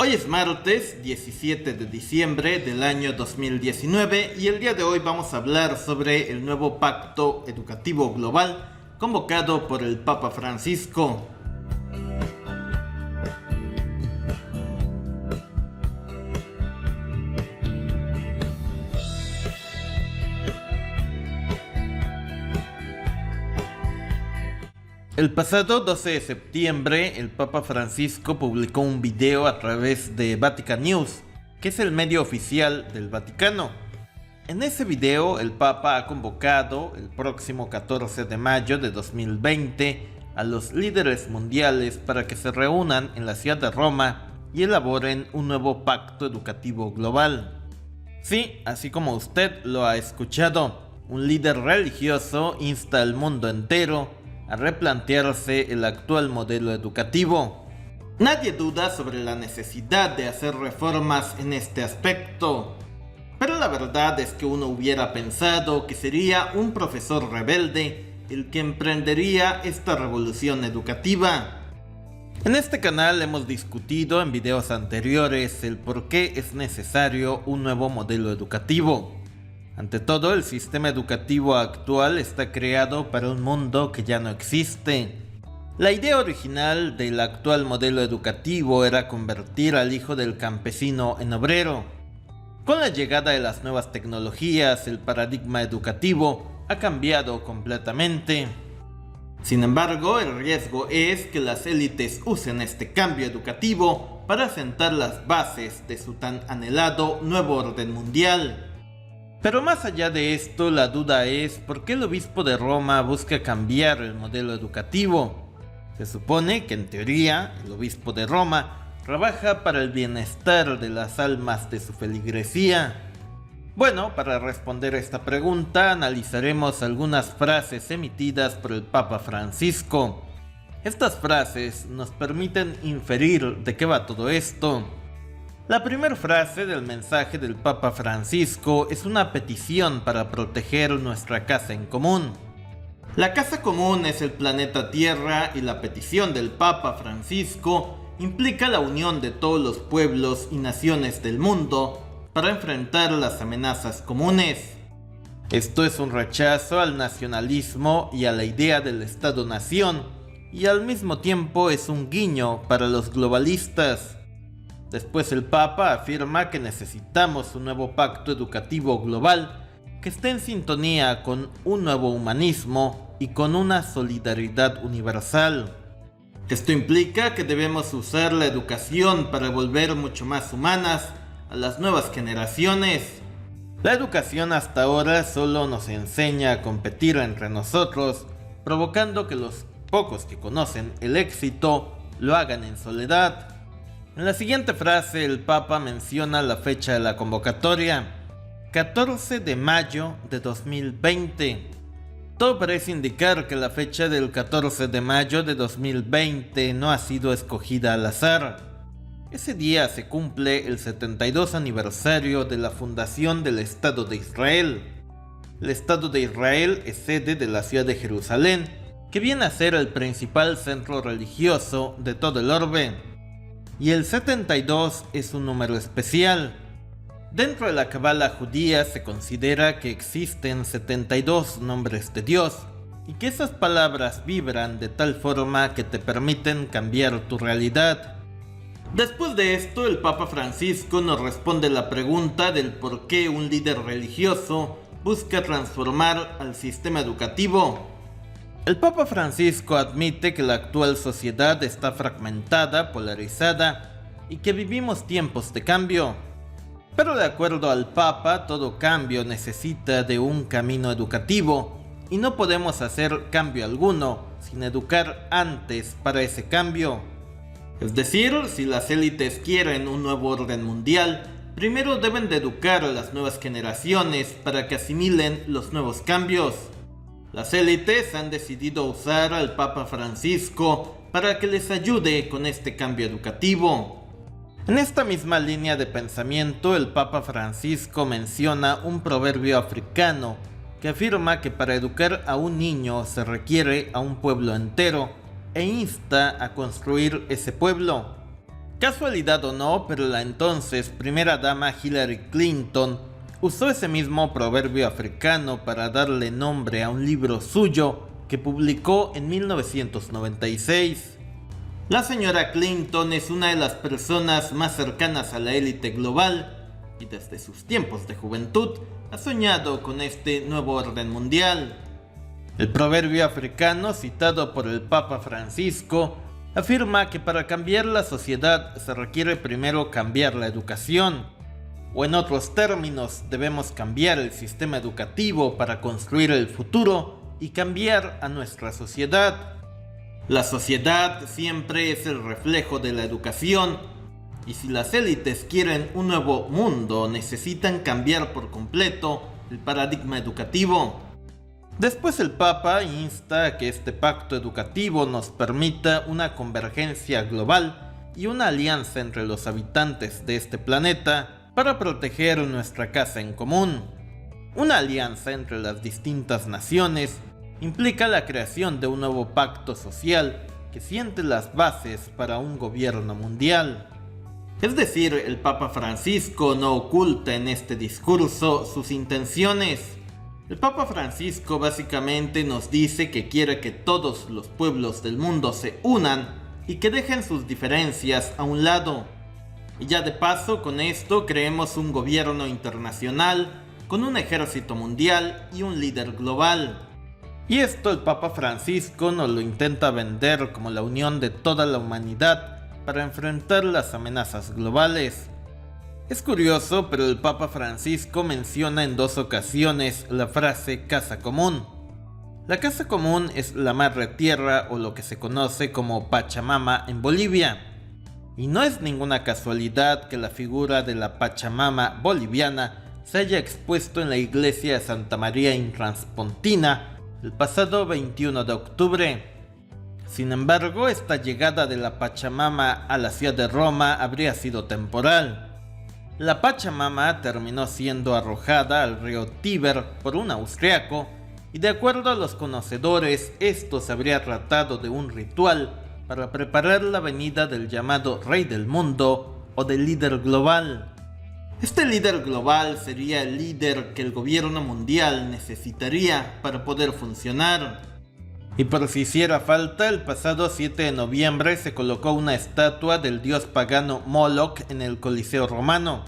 Hoy es martes 17 de diciembre del año 2019 y el día de hoy vamos a hablar sobre el nuevo pacto educativo global convocado por el Papa Francisco. El pasado 12 de septiembre, el Papa Francisco publicó un video a través de Vatican News, que es el medio oficial del Vaticano. En ese video, el Papa ha convocado el próximo 14 de mayo de 2020 a los líderes mundiales para que se reúnan en la ciudad de Roma y elaboren un nuevo pacto educativo global. Sí, así como usted lo ha escuchado, un líder religioso insta al mundo entero a replantearse el actual modelo educativo. Nadie duda sobre la necesidad de hacer reformas en este aspecto, pero la verdad es que uno hubiera pensado que sería un profesor rebelde el que emprendería esta revolución educativa. En este canal hemos discutido en videos anteriores el por qué es necesario un nuevo modelo educativo. Ante todo, el sistema educativo actual está creado para un mundo que ya no existe. La idea original del actual modelo educativo era convertir al hijo del campesino en obrero. Con la llegada de las nuevas tecnologías, el paradigma educativo ha cambiado completamente. Sin embargo, el riesgo es que las élites usen este cambio educativo para sentar las bases de su tan anhelado nuevo orden mundial. Pero más allá de esto, la duda es ¿por qué el obispo de Roma busca cambiar el modelo educativo? Se supone que en teoría el obispo de Roma trabaja para el bienestar de las almas de su feligresía. Bueno, para responder esta pregunta analizaremos algunas frases emitidas por el Papa Francisco. Estas frases nos permiten inferir de qué va todo esto. La primera frase del mensaje del Papa Francisco es una petición para proteger nuestra casa en común. La casa común es el planeta Tierra y la petición del Papa Francisco implica la unión de todos los pueblos y naciones del mundo para enfrentar las amenazas comunes. Esto es un rechazo al nacionalismo y a la idea del Estado-nación y al mismo tiempo es un guiño para los globalistas. Después el Papa afirma que necesitamos un nuevo pacto educativo global que esté en sintonía con un nuevo humanismo y con una solidaridad universal. Esto implica que debemos usar la educación para volver mucho más humanas a las nuevas generaciones. La educación hasta ahora solo nos enseña a competir entre nosotros, provocando que los pocos que conocen el éxito lo hagan en soledad. En la siguiente frase el Papa menciona la fecha de la convocatoria, 14 de mayo de 2020. Todo parece indicar que la fecha del 14 de mayo de 2020 no ha sido escogida al azar. Ese día se cumple el 72 aniversario de la fundación del Estado de Israel. El Estado de Israel es sede de la ciudad de Jerusalén, que viene a ser el principal centro religioso de todo el orbe. Y el 72 es un número especial. Dentro de la Cábala judía se considera que existen 72 nombres de Dios y que esas palabras vibran de tal forma que te permiten cambiar tu realidad. Después de esto, el Papa Francisco nos responde la pregunta del por qué un líder religioso busca transformar al sistema educativo. El Papa Francisco admite que la actual sociedad está fragmentada, polarizada y que vivimos tiempos de cambio. Pero de acuerdo al Papa, todo cambio necesita de un camino educativo y no podemos hacer cambio alguno sin educar antes para ese cambio. Es decir, si las élites quieren un nuevo orden mundial, primero deben de educar a las nuevas generaciones para que asimilen los nuevos cambios. Las élites han decidido usar al Papa Francisco para que les ayude con este cambio educativo. En esta misma línea de pensamiento, el Papa Francisco menciona un proverbio africano que afirma que para educar a un niño se requiere a un pueblo entero e insta a construir ese pueblo. Casualidad o no, pero la entonces primera dama Hillary Clinton usó ese mismo proverbio africano para darle nombre a un libro suyo que publicó en 1996. La señora Clinton es una de las personas más cercanas a la élite global y desde sus tiempos de juventud ha soñado con este nuevo orden mundial. El proverbio africano citado por el Papa Francisco afirma que para cambiar la sociedad se requiere primero cambiar la educación, o en otros términos, debemos cambiar el sistema educativo para construir el futuro y cambiar a nuestra sociedad. La sociedad siempre es el reflejo de la educación, y si las élites quieren un nuevo mundo, necesitan cambiar por completo el paradigma educativo. Después el Papa insta a que este pacto educativo nos permita una convergencia global y una alianza entre los habitantes de este planeta para proteger nuestra casa en común. Una alianza entre las distintas naciones implica la creación de un nuevo pacto social que siente las bases para un gobierno mundial. Es decir, el Papa Francisco no oculta en este discurso sus intenciones. El Papa Francisco básicamente nos dice que quiere que todos los pueblos del mundo se unan y que dejen sus diferencias a un lado. Y ya de paso, con esto creemos un gobierno internacional, con un ejército mundial y un líder global. Y esto el Papa Francisco nos lo intenta vender como la unión de toda la humanidad para enfrentar las amenazas globales. Es curioso, pero el Papa Francisco menciona en 2 ocasiones la frase casa común. La casa común es la madre tierra o lo que se conoce como Pachamama en Bolivia. Y no es ninguna casualidad que la figura de la Pachamama boliviana se haya expuesto en la iglesia de Santa María in Transpontina el pasado 21 de octubre. Sin embargo, esta llegada de la Pachamama a la ciudad de Roma habría sido temporal. La Pachamama terminó siendo arrojada al río Tíber por un austriaco, y de acuerdo a los conocedores, esto se habría tratado de un ritual para preparar la venida del llamado Rey del Mundo o del líder global. Este líder global sería el líder que el gobierno mundial necesitaría para poder funcionar. Y por si hiciera falta, el pasado 7 de noviembre se colocó una estatua del dios pagano Moloch en el Coliseo romano.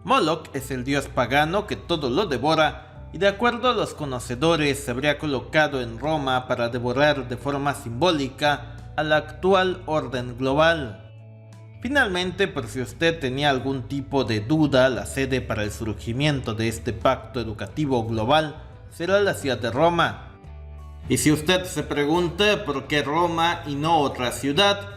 Moloch es el dios pagano que todo lo devora, y de acuerdo a los conocedores se habría colocado en Roma para devorar de forma simbólica a la actual orden global. Finalmente, por si usted tenía algún tipo de duda, la sede para el surgimiento de este pacto educativo global será la ciudad de Roma. Y si usted se pregunta por qué Roma y no otra ciudad,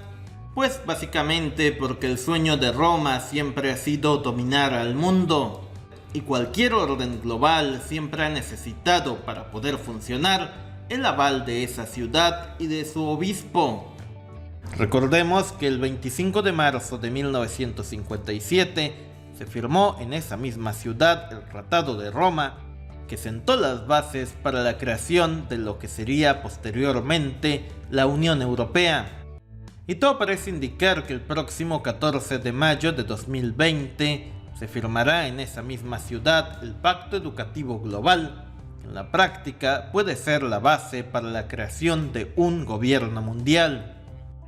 pues básicamente porque el sueño de Roma siempre ha sido dominar al mundo, y cualquier orden global siempre ha necesitado para poder funcionar el aval de esa ciudad y de su obispo. Recordemos que el 25 de marzo de 1957 se firmó en esa misma ciudad el Tratado de Roma, que sentó las bases para la creación de lo que sería posteriormente la Unión Europea. Y todo parece indicar que el próximo 14 de mayo de 2020 se firmará en esa misma ciudad el Pacto Educativo Global, que en la práctica puede ser la base para la creación de un gobierno mundial.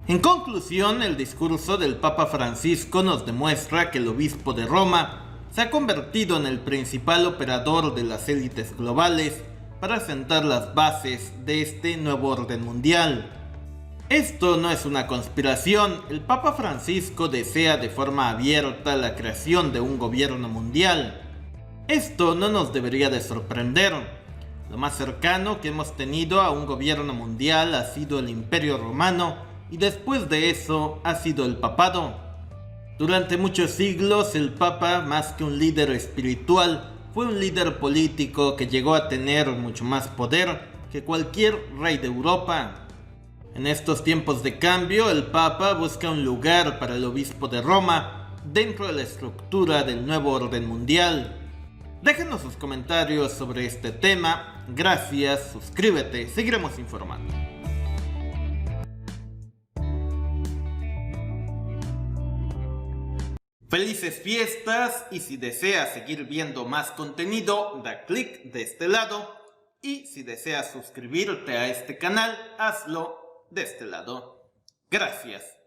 En conclusión, el discurso del Papa Francisco nos demuestra que el obispo de Roma se ha convertido en el principal operador de las élites globales para sentar las bases de este nuevo orden mundial. Esto no es una conspiración, el Papa Francisco desea de forma abierta la creación de un gobierno mundial. Esto no nos debería de sorprender. Lo más cercano que hemos tenido a un gobierno mundial ha sido el Imperio Romano, y después de eso ha sido el papado. Durante muchos siglos, el Papa, más que un líder espiritual, fue un líder político que llegó a tener mucho más poder que cualquier rey de Europa. En estos tiempos de cambio, el Papa busca un lugar para el obispo de Roma dentro de la estructura del nuevo orden mundial. Déjenos sus comentarios sobre este tema. Gracias, suscríbete, seguiremos informando. Felices fiestas, y si deseas seguir viendo más contenido, da clic de este lado, y si deseas suscribirte a este canal, hazlo de este lado. Gracias.